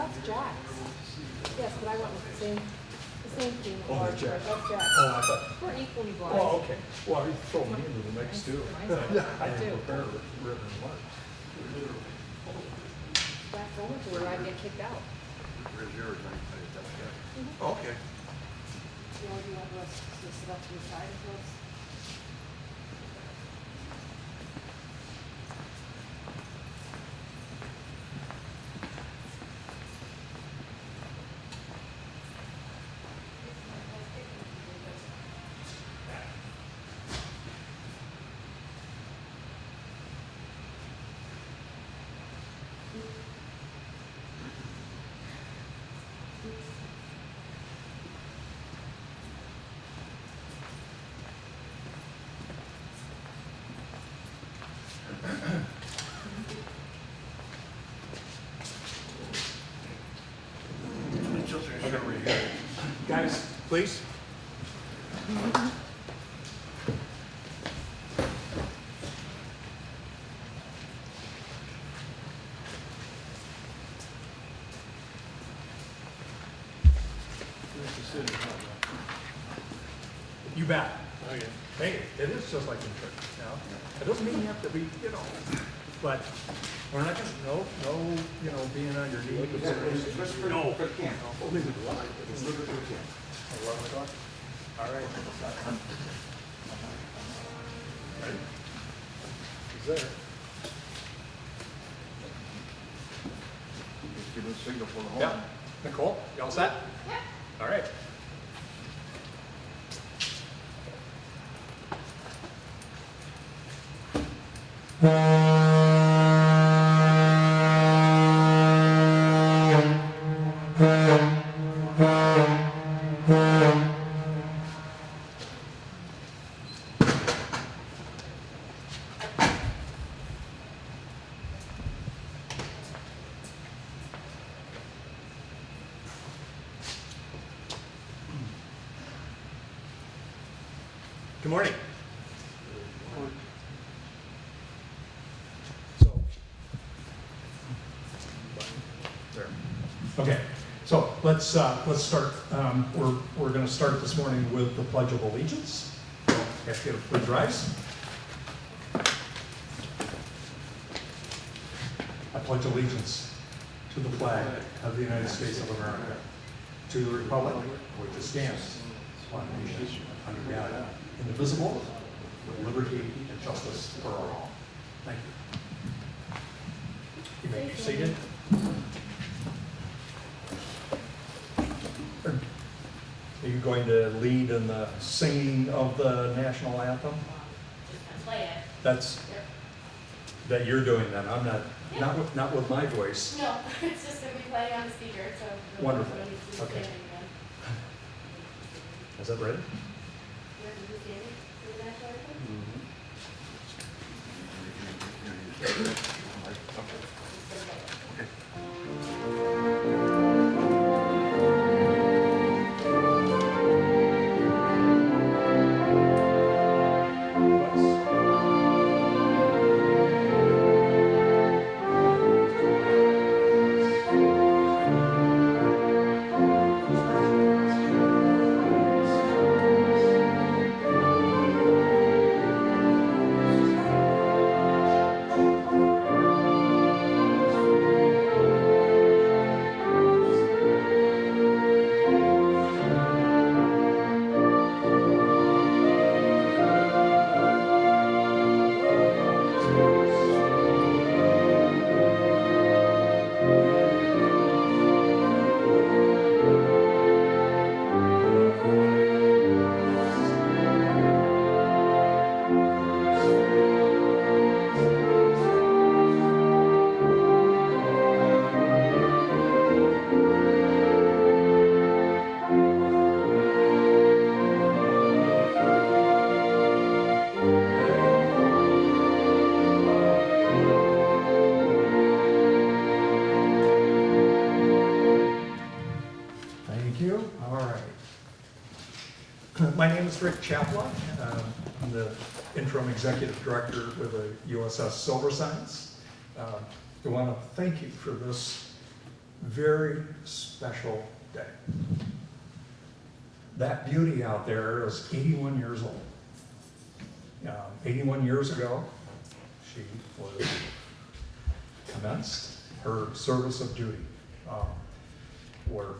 That's Jack's. Yes, but I went with the same theme. Oh, large, Jack's. but that's Jack's. Oh, I thought, We're equally blind. oh, okay. Well, you throw me into the mix too. Mine's I too. didn't prepare written remarks. Back going to where I get kicked out. Where's yours? Mhm. Oh, okay. You know, do you want us to sit up to the side of us? I'm gonna read it. Guys, please. You bet. Okay. Hey, it is just like in church, you know? It doesn't mean you have to be, you know, but we're not gonna, no, you know, being on your knees. No. We'll leave it alive. 11 o'clock? All right. Ready? He's there. Just give a signal for the home. Yeah. Nicole, you all set? Yeah. All right. Good morning. So, there. Okay, so let's start. We're going to start this morning with the Pledge of Allegiance. So, ask you to please rise. I pledge allegiance to the flag of the United States of America, to the republic which it stands, one nation under God, indivisible, with liberty and justice for all. Thank you. You may be seated. Are you going to lead in the singing of the national anthem? Play it. That's, that you're doing then. I'm not, not with my voice. No, it's just gonna be playing on the speaker, so. Wonderful. no need to be Okay. standing again. Is that ready? You have to be standing for the national anthem? My name is Rick Chapla. I'm the interim executive director with the USS Silversides. I want to thank you for this very special day. That beauty out there is 81 years old. 81 years ago, she was commenced her service of duty. We're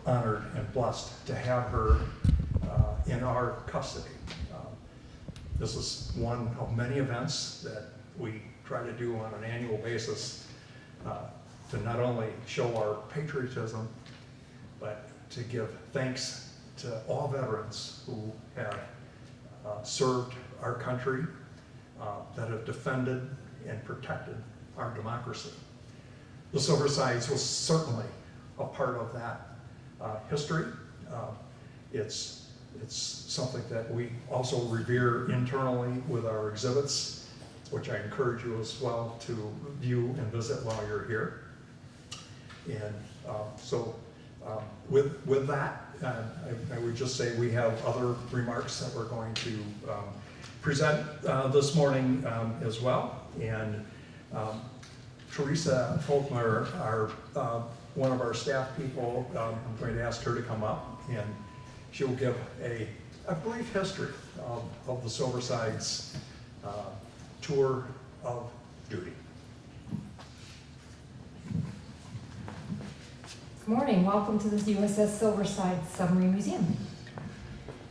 honored and blessed to have her in our custody. This is one of many events that we try to do on an annual basis to not only show our patriotism, but to give thanks to all veterans who have served our country, that have defended and protected our democracy. The Silversides was certainly a part of that history. It's something that we also revere internally with our exhibits, which I encourage you as well to view and visit while you're here. And with that, I would just say we have other remarks that we're going to present this morning as well. And Teresa Folkmer, one of our staff people, I'm going to ask her to come up, and she'll give a brief history of the Silversides tour of duty. Good morning, welcome to the USS Silversides Submarine Museum.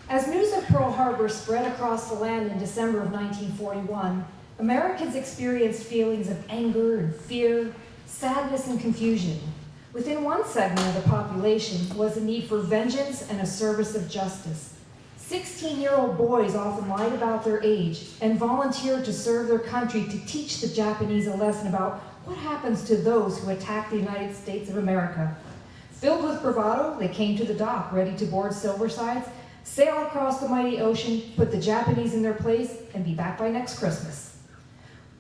As news of Pearl Harbor spread across the land in December of 1941, Americans experienced feelings of anger and fear, sadness and confusion. Within one segment of the population was a need for vengeance and a service of justice. 16-year-old boys often lied about their age and volunteered to serve their country to teach the Japanese a lesson about what happens to those who attack the United States of America. Filled with bravado, they came to the dock, ready to board Silversides, sail across the mighty ocean, put the Japanese in their place, and be back by next Christmas.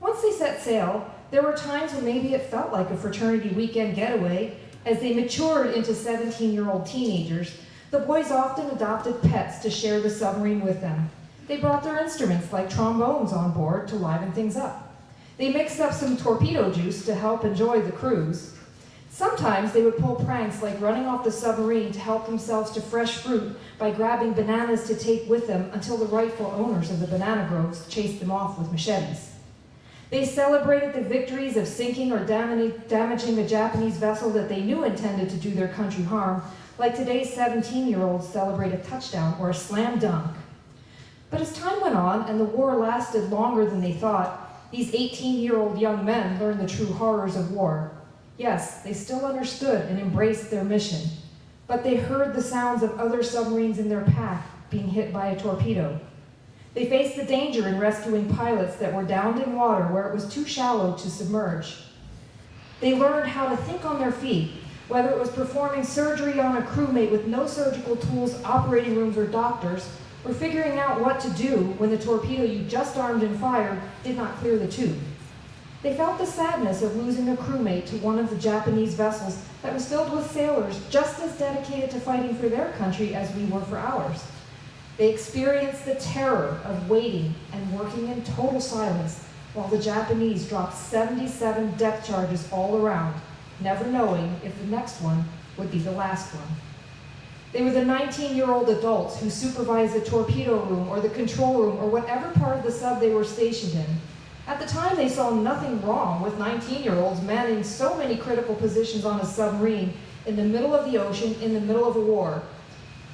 Once they set sail, there were times when maybe it felt like a fraternity weekend getaway. As they matured into 17-year-old teenagers, the boys often adopted pets to share the submarine with them. They brought their instruments like trombones on board to liven things up. They mixed up some torpedo juice to help enjoy the cruise. Sometimes they would pull pranks like running off the submarine to help themselves to fresh fruit by grabbing bananas to take with them until the rightful owners of the banana groves chased them off with machetes. They celebrated the victories of sinking or damaging a Japanese vessel that they knew intended to do their country harm, like today's 17-year-olds celebrate a touchdown or a slam dunk. But as time went on and the war lasted longer than they thought, these 18-year-old young men learned the true horrors of war. Yes, they still understood and embraced their mission, but they heard the sounds of other submarines in their path being hit by a torpedo. They faced the danger in rescuing pilots that were downed in water where it was too shallow to submerge. They learned how to think on their feet, whether it was performing surgery on a crewmate with no surgical tools, operating rooms, or doctors, or figuring out what to do when the torpedo you just armed and fired did not clear the tube. They felt the sadness of losing a crewmate to one of the Japanese vessels that was filled with sailors just as dedicated to fighting for their country as we were for ours. They experienced the terror of waiting and working in total silence while the Japanese dropped 77 depth charges all around, never knowing if the next one would be the last one. They were the 19-year-old adults who supervised the torpedo room or the control room or whatever part of the sub they were stationed in. At the time, they saw nothing wrong with 19-year-olds manning so many critical positions on a submarine in the middle of the ocean, in the middle of a war.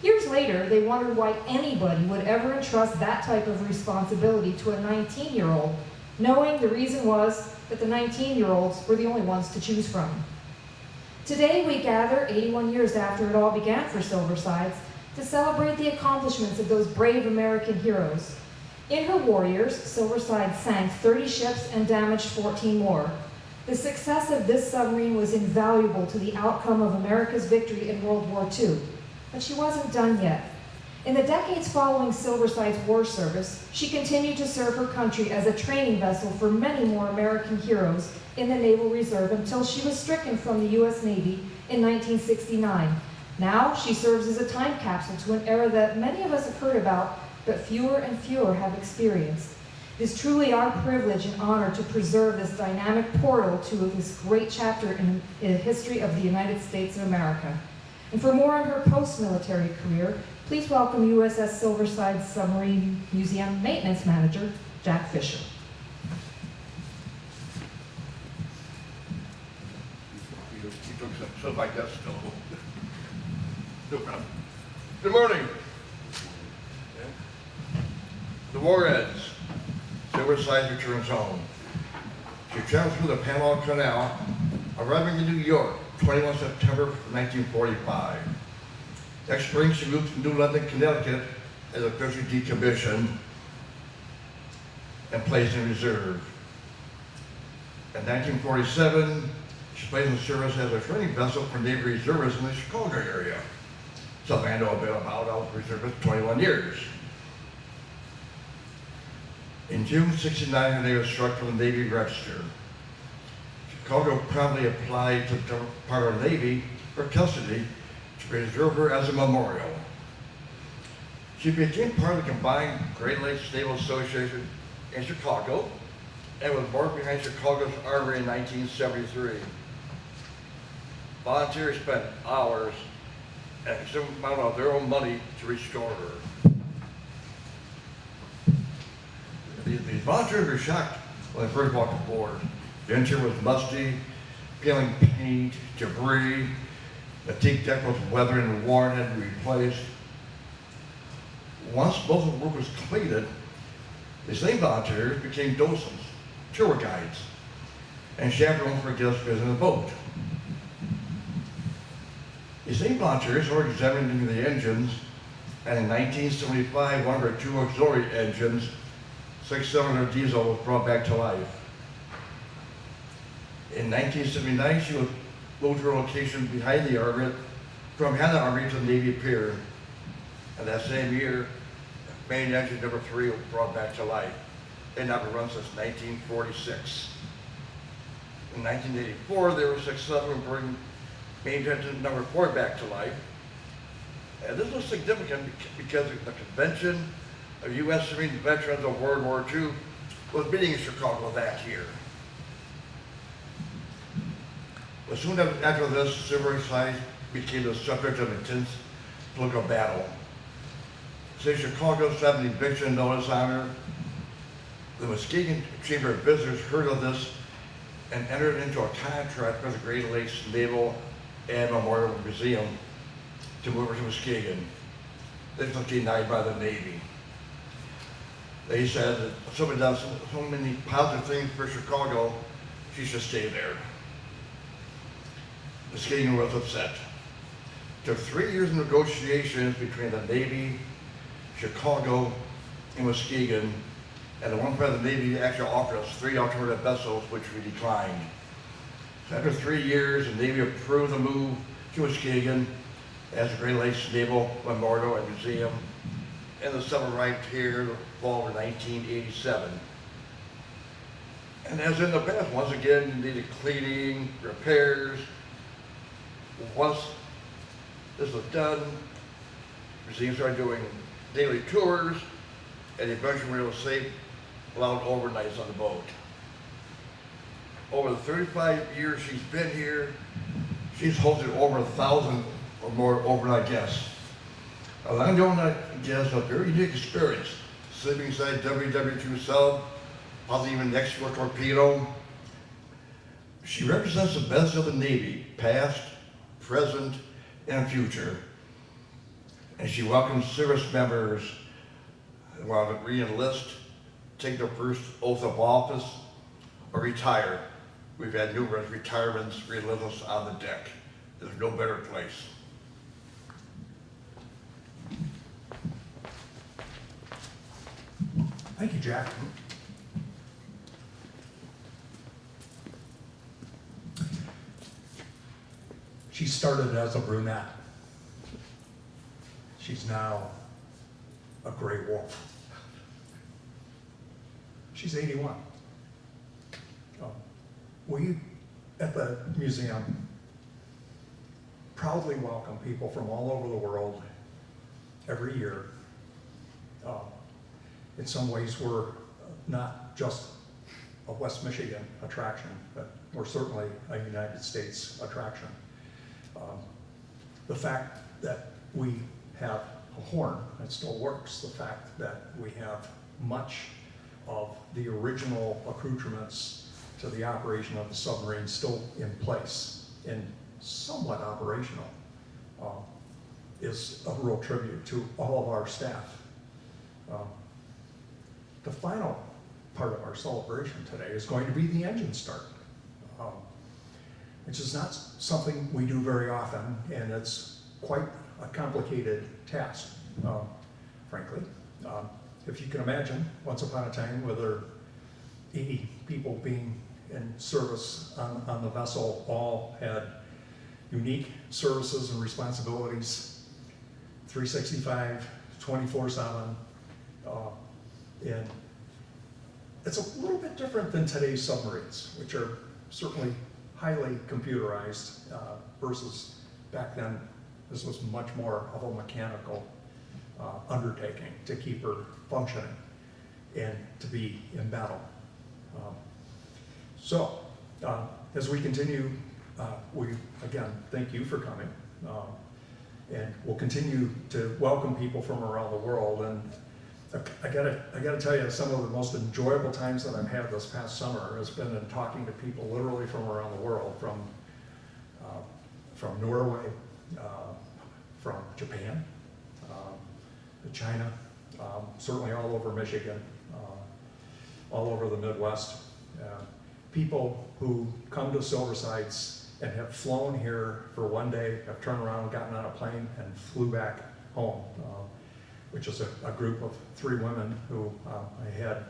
Years later, they wondered why anybody would ever entrust that type of responsibility to a 19-year-old, knowing the reason was that the 19-year-olds were the only ones to choose from. Today, we gather, 81 years after it all began for Silversides, to celebrate the accomplishments of those brave American heroes. In her warriors, Silverside sank 30 ships and damaged 14 more. The success of this submarine was invaluable to the outcome of America's victory in World War II. But she wasn't done yet. In the decades following Silverside's war service, she continued to serve her country as a training vessel for many more American heroes in the Naval Reserve until she was stricken from the U.S. Navy in 1969. Now, she serves as a time capsule to an era that many of us have heard about, but fewer and fewer have experienced. It is truly our privilege and honor to preserve this dynamic portal to this great chapter in the history of the United States of America. And for more on her post-military career, please welcome USS Silversides Submarine Museum Maintenance Manager, Jack Fisher. You took something like that still. No problem. Good morning. The war ends. Silversides returns home. She travels through the Panama Canal, arriving in New York, 21 September 1945. Next spring, she moved to New London, Connecticut, as officially decommissioned and placed in reserve. In 1947, she placed in service as a training vessel for Navy reservists in the Chicago area. Something I know a bit about. I was a reservist 21 years. In June '69, her name was struck from the Navy Register. Chicago promptly applied to the Department of Navy for custody to preserve her as a memorial. She became part of the combined Great Lakes Naval Association in Chicago and was born behind Chicago's Armory in 1973. Volunteers spent hours and a considerable amount of their own money to restore her. These volunteers were shocked when they first walked aboard. The interior was musty, peeling paint, debris. The teak deck was weathered and worn and had to be replaced. Once most of the work was completed, the same volunteers became docents, tour guides, and chaperones for guests visiting the boat. The same volunteers were examining the engines, and in 1975, one of her two auxiliary engines, 6-cylinder diesel, was brought back to life. In 1979, she was moved to her location behind the Armory, from behind the Armory to the Navy Pier. And that same year, main engine number 3 was brought back to life. It never run since 1946. In 1984, they were successful in bringing main engine number 4 back to life. And this was significant because the convention of U.S. Marine veterans of World War II was meeting in Chicago that year. But soon after this, Silversides became the subject of intense political battle. Since Chicago sent an eviction notice on her, the Muskegon Chamber of Visitors heard of this and entered into a contract with the Great Lakes Naval and Memorial Museum to move her to Muskegon. This was denied by the Navy. They said that somebody done so many positive things for Chicago, she should stay there. Muskegon was upset. It took 3 years of negotiations between the Navy, Chicago, and Muskegon, and the one part of the Navy actually offered us 3 alternative vessels, which we declined. So after 3 years, the Navy approved the move to Muskegon as the Great Lakes Naval Memorial and Museum, and the sub arrived here in the fall of 1987. And as in the past, once again, you needed cleaning, repairs. Once this was done, the museum started doing daily tours, and eventually we were able to save allowed overnights on the boat. Over the 35 years she's been here, she's hosted over 1,000 or more overnight guests. Allowing the overnight guests a very unique experience, sleeping inside WW2 sub, possibly even next to a torpedo. She represents the best of the Navy, past, present, and future. And she welcomes service members who want to re-enlist, take their first oath of office, or retire. We've had numerous retirements, re-enlistments on the deck. There's no better place. Thank you, Jack. She started as a brunette. She's now a gray wolf. She's 81. We, at the museum, proudly welcome people from all over the world every year. In some ways, we're not just a West Michigan attraction, but we're certainly a United States attraction. The fact that we have a horn that still works, the fact that we have much of the original accoutrements to the operation of the submarine still in place and somewhat operational, is a real tribute to all of our staff. The final part of our celebration today is going to be the engine start, which is not something we do very often, and it's quite a complicated task, frankly. If you can imagine, once upon a time, where there were 80 people being in service on the vessel, all had unique services and responsibilities, 365, 24/7, and it's a little bit different than today's submarines, which are certainly highly computerized versus back then. This was much more of a mechanical undertaking to keep her functioning and to be in battle. As we continue, we again thank you for coming, and we'll continue to welcome people from around the world. And I gotta tell you, some of the most enjoyable times that I've had this past summer has been in talking to people literally from around the world, from Norway, from Japan, China, certainly all over Michigan, all over the Midwest. People who come to Silversides and have flown here for one day, have turned around, gotten on a plane, and flew back home, which is a group of 3 women who I had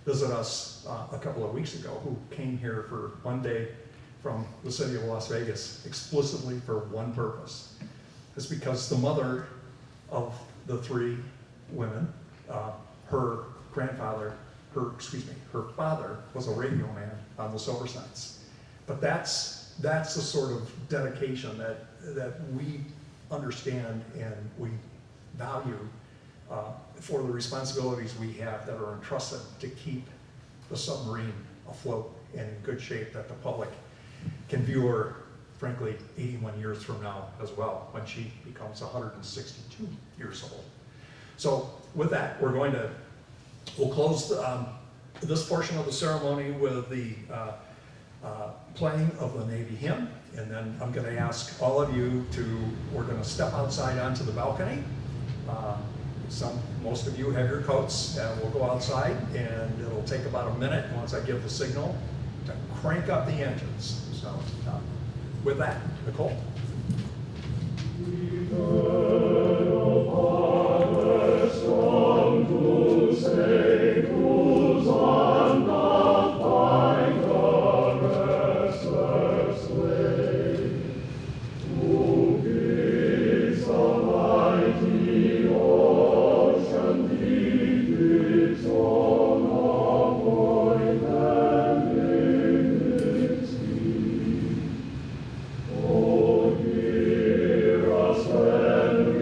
visit us a couple of weeks ago, who came here for one day from the city of Las Vegas explicitly for one purpose. It's because the mother of the 3 women, her father was a radio man on the Silversides. But that's the sort of dedication that we understand and we value for the responsibilities we have that are entrusted to keep the submarine afloat and in good shape, that the public can view her, frankly, 81 years from now as well, when she becomes 162 years old. So with that, we'll close this portion of the ceremony with the playing of the Navy hymn, and then I'm going to ask all of you we're going to step outside onto the balcony. Most of you have your coats, and we'll go outside, and it'll take about a minute once I give the signal to crank up the engines. So with that, Nicole. Hear us when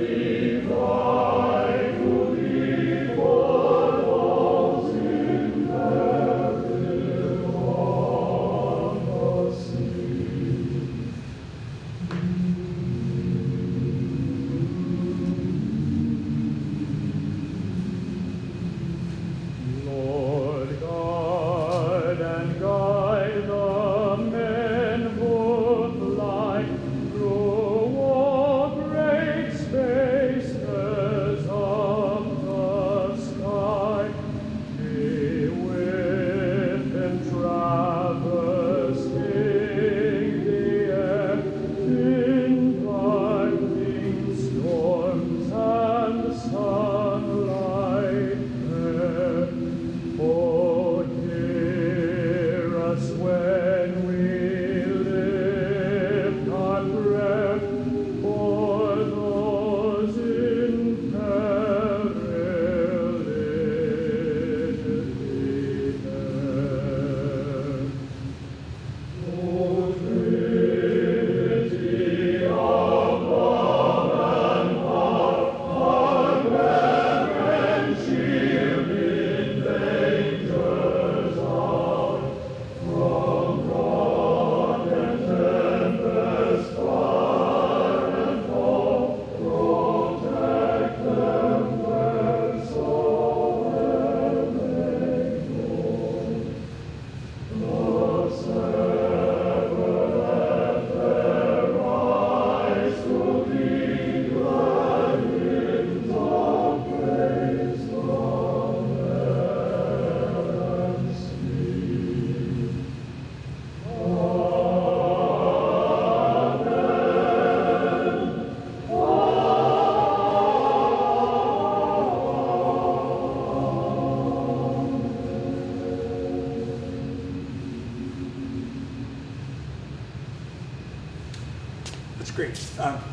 great.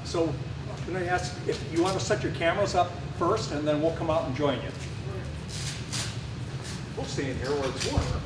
So I'm going to ask if you want to set your cameras up first, and then we'll come out and join you. We'll stay in here where it's warmer.